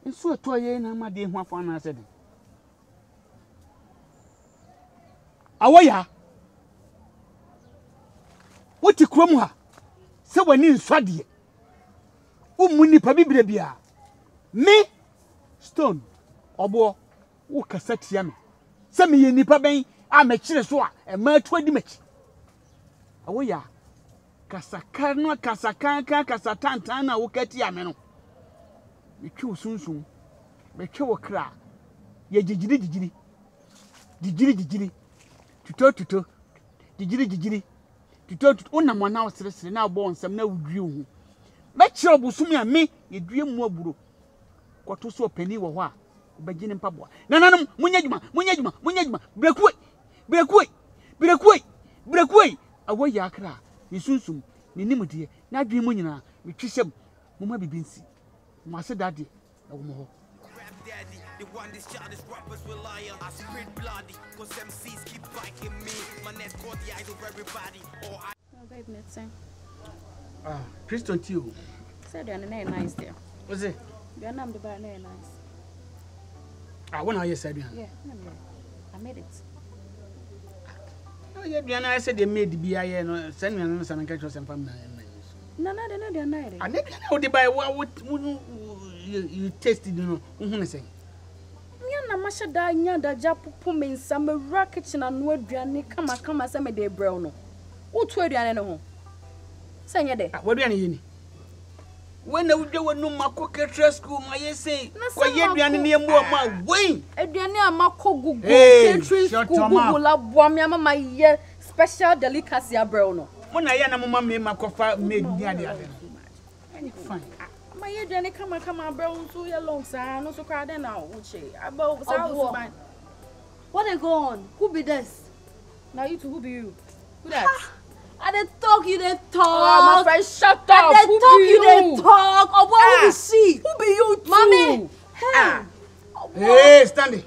nso eto ye na ma de hu afọ na ase de awoya woti krom ha se wani nswade ummu nipa bibire bia me stone obo wo kasa tia me se me ye nipa ben a me kire so a e ma atu adi machi awoya kasaka no kasaka kan kasatantan na wo kati ame no metwe sunsun metwe wo kra ye gigiri tuto gigiri tuto onam na wo sere na bo nsam na wudwie hu me kire obusum a me ye due mu aburo kwato so pani wo ho a obagine mpaboa nananum munyadwuma brekue awoya akra yesunsum ni nimudie na adwen mu nyina metwisem moma bibinsi mo ase dade na wo mo ho the one this childish rappers will lie I spit bloody cause MCs keep biting me my net caught the eyes of everybody oh babe nothing Christian too said you're nice there was it you're not the bar nice when are you said yeah I made it I said they made be I no send me some catch some family no they're not I never know the buy what you tasted no say na masha da nya da japupu mensa me kitchen anu aduane kama se me de brew no utu aduane no ho se nya de what aduane yini when na wudwe wonu makoketra school ma yesi kwa ye aduane ne mu ma wen aduane amako gugu catering school gugu la boa me ama ye special delicacy abrew no mo na ye na mo ma me makofa me aduane fine my aduane kama abrew so ye long sa no so crowd na uche about so fine what they go on who be this now you two who be you who that I dey talk you dey talk oh my friend shut up I dey talk you dey talk oh what who be she who be you too mommy hey stand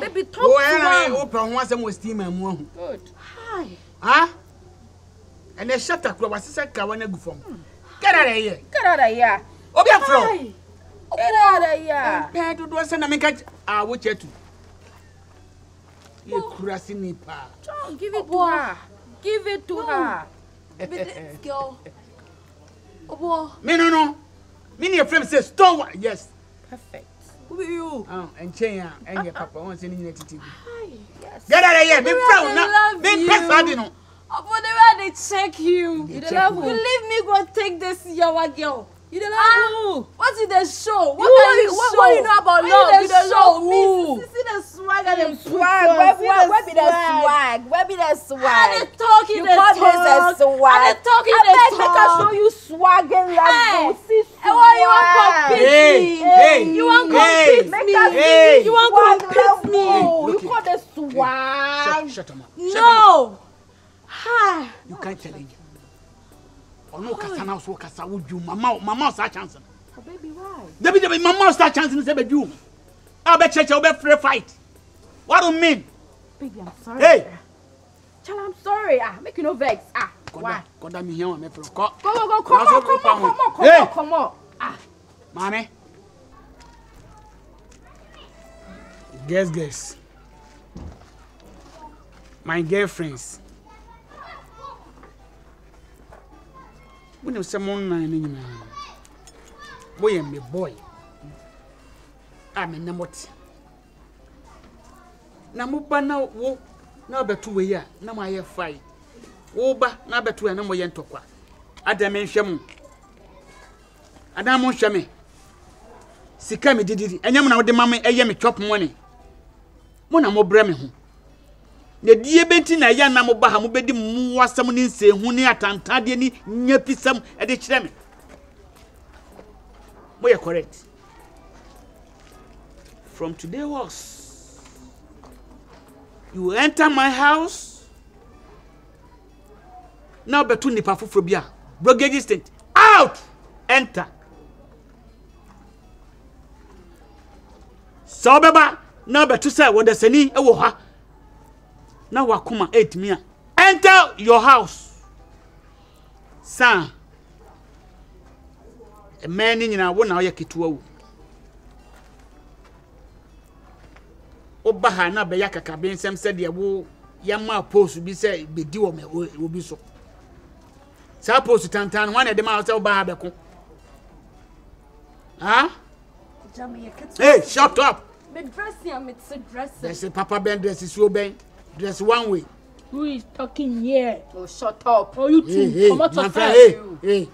baby talk to me open one some steam and mo good hi and the shutter club was say ka wana gu fom get out of here obi afro get out of here pay do do say na me catch wo chetu ye kurasi ni pa give it to her give it to her this girl obo me no me ni frame say stone yes perfect who be you and chain and your papa won say ni titi yes get out of here me proud na me person no obo the way they check you you leave me go take this yawa girl you dey love who what is the show what you know about love you dey love who see the swag and the swag where be the swag I dey talk you dey talk I dey talk you dey talk make I show you swag and love see why you want compete me you want compete me you want compete me you call the swag shut up no hi you can't challenge no kasa na so kasa wudwu mama sa chance oh baby why Debbie mama sa chance ni say bedu I be cheche be free fight what do you mean baby I'm sorry hey Chala I'm sorry make you no vex why koda me here me free go come on mommy guess my girlfriends when you say mon na ni nyina boy me boy me namoti na mo ba na wo na betu we ya na mo aye fai wo ba na betu na mo ye ntokwa adam nhwem adam nhwem sika me didiri enyam na wo de mama eye me chop money mo na mo bra me ho na die benti na ya na mo ba ha mo bedi mu wasam ni nsehu ni atantade ni nyapisam e de kire me mo ye correct from today was you enter my house now betu nipa foforo bia brigade state out enter so beba now betu say wo de sani e wo ha na wakuma 8 mia enter your house son a man nyina wo na wo ye ketuwa wo oba na be yakaka be nsem se de wo yama post bi se be di wo me obi so sa post tantan one de ma se oba ha be ko ah hey shut up me dressing am it's a dress there's a papa ben dress is so ben dress one way Who is talking here? oh shut up Oh, you two. hey, Come out of hey hey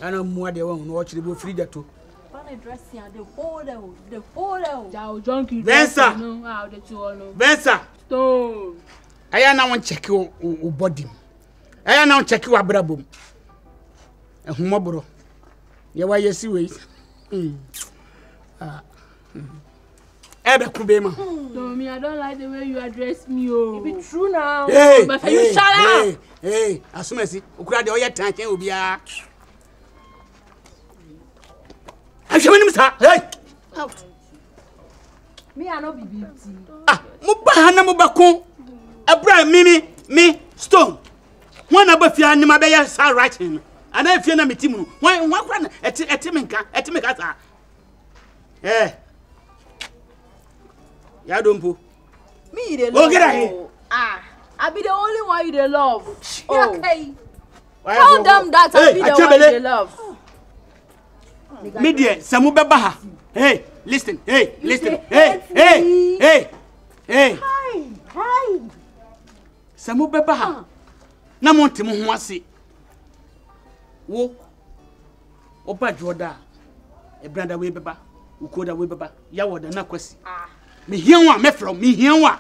ana mu de won no watch the free that to dressing the whole Dow junkie. Venza. No, how the two all know. Venza Stone. aya na won check o body aya na won check wa brabom ehumobro ye wa yesi we ebe kube ma So me, I don't like the way you address me. Oh, it be true now hey but you shut up. Hey asumasi okura de oye tan ken obia Ashwani msa hey out me I no be beauty ah muba na mubako abra me stone one abafia ni ma be ya sa writing ana afia na metimu no wan kwa na etimenka sa ya dompo me dey love get here I be the only one you dey love okay tell them that I be the one you dey love me there samu beba ha hey listen hey hi samu beba ha na montem ho ase wo oba joda e brother we beba ukoda we beba ya woda na kwasi me hianwa me from me hianwa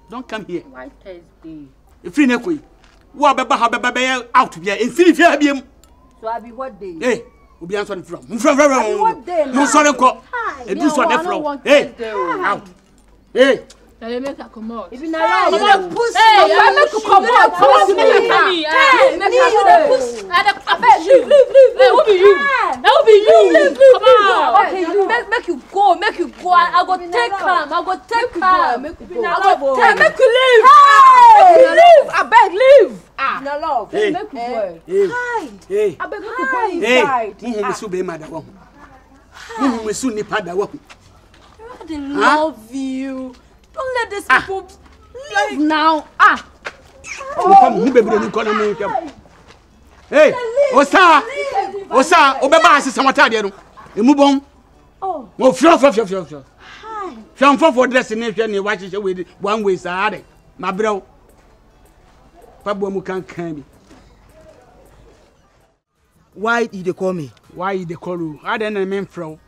don't come here Why Thursday? if you nekoi wo beba ha beba be out bia enfiri fia bia so I be what day hey obi answer from what day no sorry ko e do so dey from hey out hey They make her come out. if you na love push Hey, I make you come out. Come out to me. hey me you dey push I beg, leave. Hey, who be you? That will be you. Come out. okay you make you go I go take calm I go take calm make you go Make you leave. hey Leave. I beg, leave. na love Hey. make you go hey I beg make you go hey inside me su be mada wo me su ni pada wo they love you don't let these people Leave now. come who be ni ko na me kwam hey osa obeba asesa watade no emu bon oh mo fio fiam for dress ni hwe ni wa hye we one way saade ma brew pabo mu kan bi Why did they call me? why they call you I don't know men fro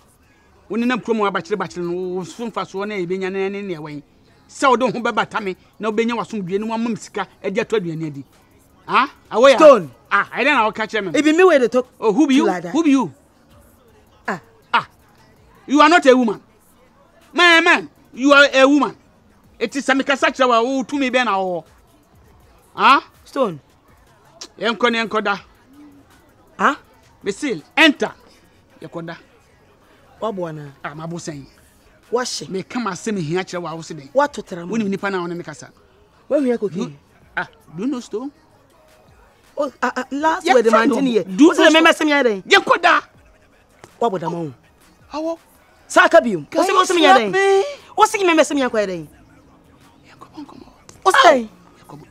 woni na promo abachire no sunfa so na ebenya na ne ne wen se odo ho bebata me na obenya wasomdue ni wamam sika e dia to aduane adi away Stone. I don't know catch me If me where they talk. oh who be you like that. who be you Ah. You are not a woman man you are a woman it is some kasacha wa wo to me be na wo Stone. enkoda Mesil enter yekoda Wabwana. mabusen Wash. me kama se me hia kire wa wo se den What to tell woni me? nipa na woni me kasa When we are cooking. do you know Stone Oh, last Yeah, word the friend, man here. do What's the those- member semi day? yekoda What would the moon? awo Sakabium. What's the semi day? What's the member semi day? come on What's say?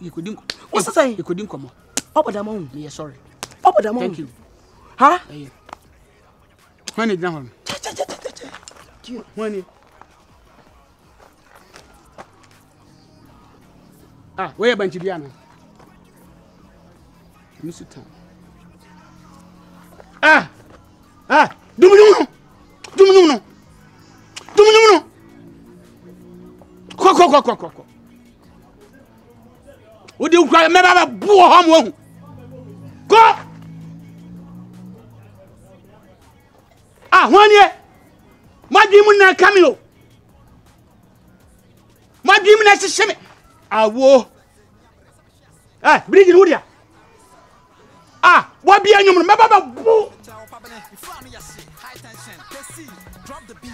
you couldn't What's say? you couldn't come on What would the moon? me sorry What would the moon? thank you Huh? when it down when where you banchi biana miss time dumununo ko odi ukwa me baba buo ho mo ko hwanie madwimu na kamio madwimu na hyehyeme awo bridge no dia wa bia nyum no me baba bu happening? You fly me your shit. High tension. Let's see. Drop the beat.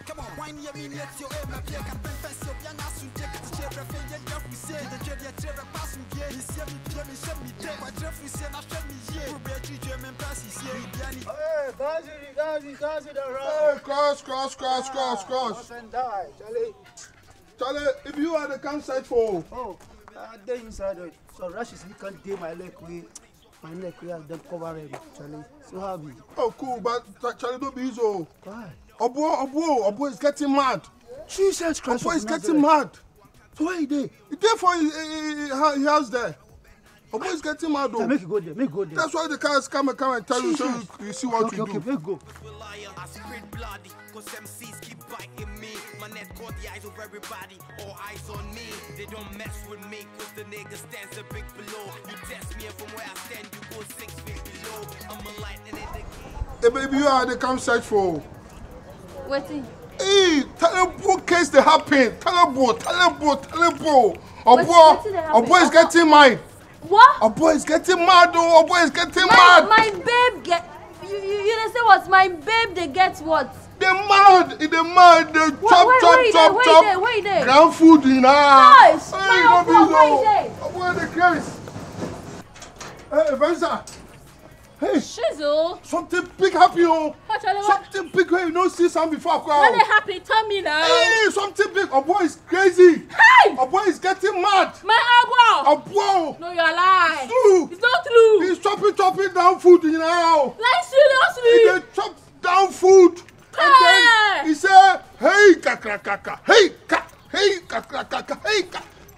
Come on. Wine your mean yet your aim up here. Can fence your young ass and take the chair. We say the chair pass me here. You see me, show me there. But Jeff, we say not show me here. We bet you German passes here. Hey, guys, hey, cross. Up and die, Charlie. Charlie, if you are the campsite for. Oh, they're inside. So Rashes, he can't do my leg. My neck, we have them covering, Charlie. So happy. Oh, cool, but Charlie, don't be easy. Why? Obo is getting mad. Jesus Christ. Obo is getting mad. So where he there? He there for his house there. Obo is getting mad though. Make it go there. That's why the cars come and tell you so you see what you do. Okay, let's go. I spread bloody, cause MCs keep biting me. My net caught the eyes of everybody, all eyes on me. They don't mess with me, cause the nigga stands a big below. You test me and from where I stand, you go 6 feet below. I'm a lightning in the game. Hey baby, you are the campsite for. Waiting. Hey, tell him what case they happen. Tell him. Obo is getting mad. What? Obo is getting mad though. Obo is getting mad. My babe get. You didn't say what? My babe, they get what? They're mad. They chop. Where they? Ground food in Guys, my Obo, where they? Obo the case. Hey, Vanessa. Hey, Shizzle. something big happen, oh. What? Something big where you don't see some before. When they happy, tell me now. Hey, something big. Obo is crazy. Hey! Obo is getting mad. My Obo. Obo. No, you're lying. True. It's not true. He's chopping down food now. Like seriously. He chop down food. And then he said, hey, kaka. Hey, kaka.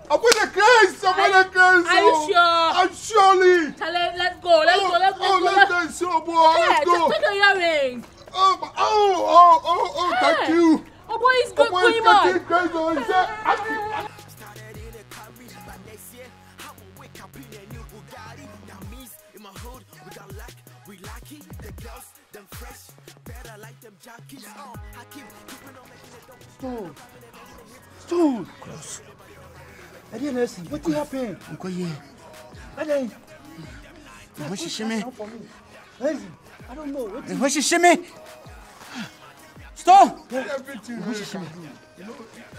Obo the craze. Are you sure? I'm surely. Let's go. Let's go. Let's go, Obo. Let's go. Just take your earring. Oh, thank you. Obo is good. Obo is getting crazy. He said, Started in a carry, but next year I will wake up in a new Bugatti. That means in my hood we got luck, we lucky. The girls, them fresh, better like them jockeys. I keep keeping on making it. Stone. Cross. I didn't see. What happened? Uncle, yeah. I didn't. What's your shimmy? I don't know. What's your shimmy? Stop! everything.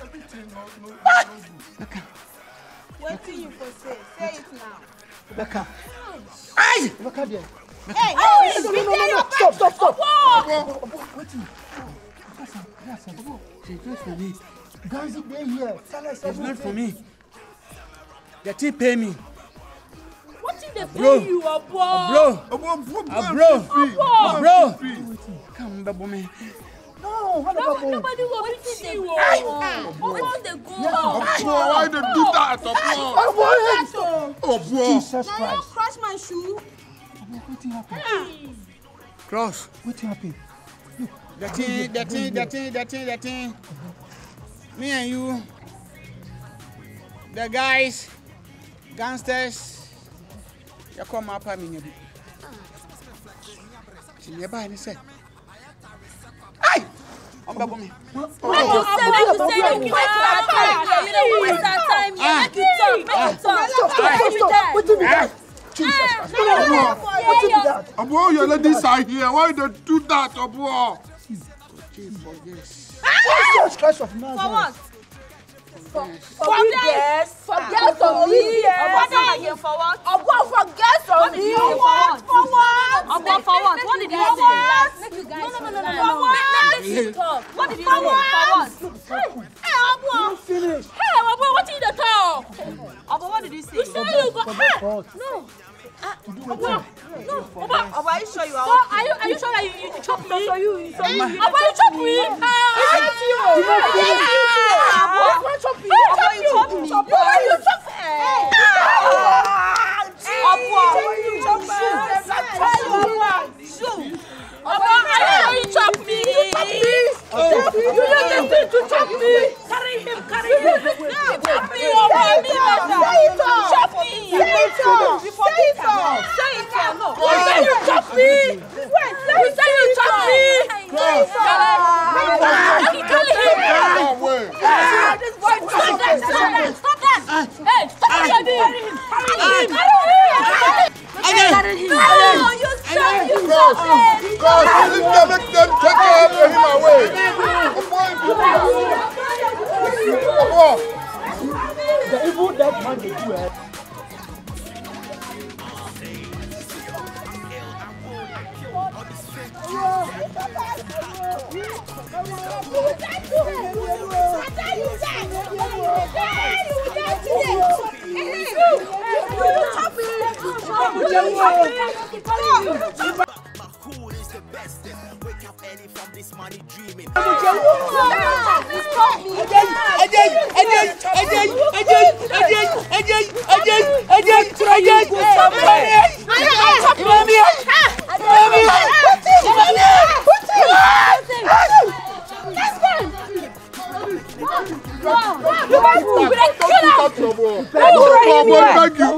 Everything. What do you for say? Say it now. Becca. Hey! Becca there. Hey, No. Stop. It's not for me. Guys, they're here. Tell us It's not for me. They still pay me. What did they Bro. pay you, Obo? Bro. Come back, man. No, what about Nobody will pity you. What the go? Why they do that? Jesus now you Christ. crush my shoe. What happened? Cross. What happened? The thing. Me and you, the guys, gangsters, you come up at me. She never any said. Hey! I'm back on me. Abo, your ladies are here. Why they do that, Abo? Jesus Christ of Nazareth. For what? For guests of me. For what? For guests of me. For what? What did you say? No. Let me talk. What did you say? For what? Hey, Obo. Finish. Hey, Obo, what did you talk? Obo, what did you say? You say you go. Hey, no. Obo, Obo, are you sure you are? so are you sure that you chop me? So you chop me? Obo, you chop me? I hate you. Obo, you chop me. You chop me. You don't get to chop me. Carry him. Chop me. Chop me. Say it. No. You say you chop me. You say you chop me. Carry him. Stop that. Hey, stop what you're doing. Carry him. Because if they make them take him away. The evil that man they do Who is the best? Wake up early from this money dreaming. Thank you.